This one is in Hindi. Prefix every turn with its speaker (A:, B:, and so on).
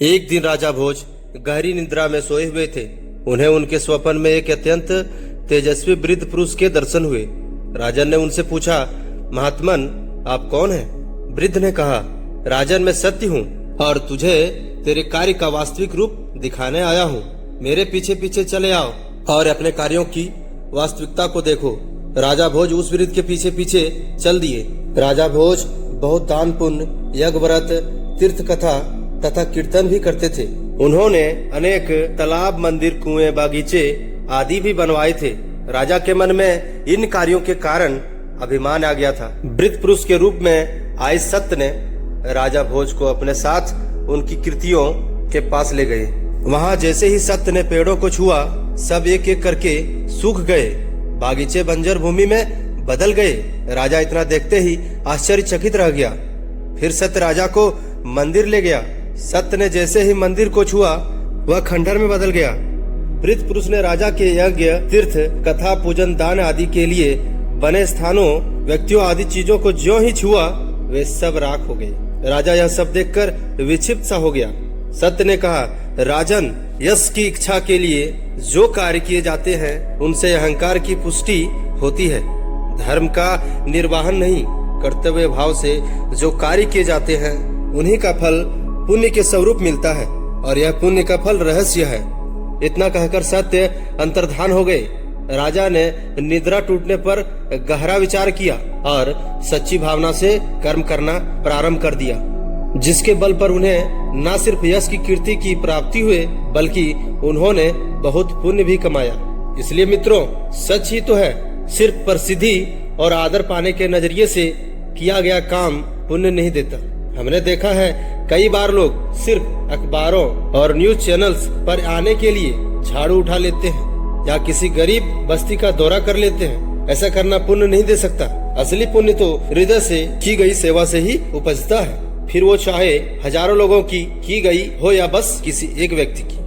A: एक दिन राजा भोज गहरी निद्रा में सोए हुए थे। उन्हें उनके स्वप्न में एक अत्यंत तेजस्वी वृद्ध पुरुष के दर्शन हुए। राजन ने उनसे पूछा, महात्मन आप कौन हैं? वृद्ध ने कहा, राजन मैं सत्य हूँ और तुझे तेरे कार्य का वास्तविक रूप दिखाने आया हूँ। मेरे पीछे पीछे चले आओ और अपने कार्यों की वास्तविकता को देखो। राजा भोज उस वृद्ध के पीछे पीछे चल दिए। राजा भोज बहुत दान पुण्य, यज्ञ व्रत, तीर्थ कथा तथा कीर्तन भी करते थे। उन्होंने अनेक तालाब, मंदिर, कुएं, बागीचे आदि भी बनवाए थे। राजा के मन में इन कार्यों के कारण अभिमान आ गया था। वृद्ध पुरुष के रूप में आए सत्य ने राजा भोज को अपने साथ उनकी कृतियों के पास ले गए। वहाँ जैसे ही सत्य ने पेड़ों को छुआ, सब एक एक करके सूख गए। बागीचे बंजर भूमि में बदल गए। राजा इतना देखते ही आश्चर्यचकित रह गया। फिर सत्य राजा को मंदिर ले गया। सत्य ने जैसे ही मंदिर को छुआ, वह खंडहर में बदल गया। वृद्ध पुरुष ने राजा के यज्ञ, तीर्थ, कथा, पूजन, दान आदि के लिए बने स्थानों, व्यक्तियों आदि चीजों को ज्यों ही छुआ, वे सब राख हो गए। राजा यह सब देखकर विक्षिप्त सा हो गया। सत्य ने कहा, राजन, यश की इच्छा के लिए जो कार्य किए जाते हैं, उनसे अहंकार की पुष्टि होती है। धर्म का निर्वाहन नहीं, कर्तव्य भाव से जो कार्य किए जाते हैं, उन्हीं का फल पुण्य के स्वरूप मिलता है और यह पुण्य का फल रहस्य है। इतना कहकर सत्य अंतर्धान हो गए। राजा ने निद्रा टूटने पर गहरा विचार किया और सच्ची भावना से कर्म करना प्रारंभ कर दिया, जिसके बल पर उन्हें न सिर्फ यश की कीर्ति की प्राप्ति हुए, बल्कि उन्होंने बहुत पुण्य भी कमाया। इसलिए मित्रों, सच ही तो है, सिर्फ प्रसिद्धि और आदर पाने के नजरिए से किया गया काम पुण्य नहीं देता। हमने देखा है कई बार लोग सिर्फ अखबारों और न्यूज चैनल्स पर आने के लिए झाड़ू उठा लेते हैं या किसी गरीब बस्ती का दौरा कर लेते हैं। ऐसा करना पुण्य नहीं दे सकता। असली पुण्य तो हृदय से की गई सेवा से ही उपजता है, फिर वो चाहे हजारों लोगों की गई हो या बस किसी एक व्यक्ति की।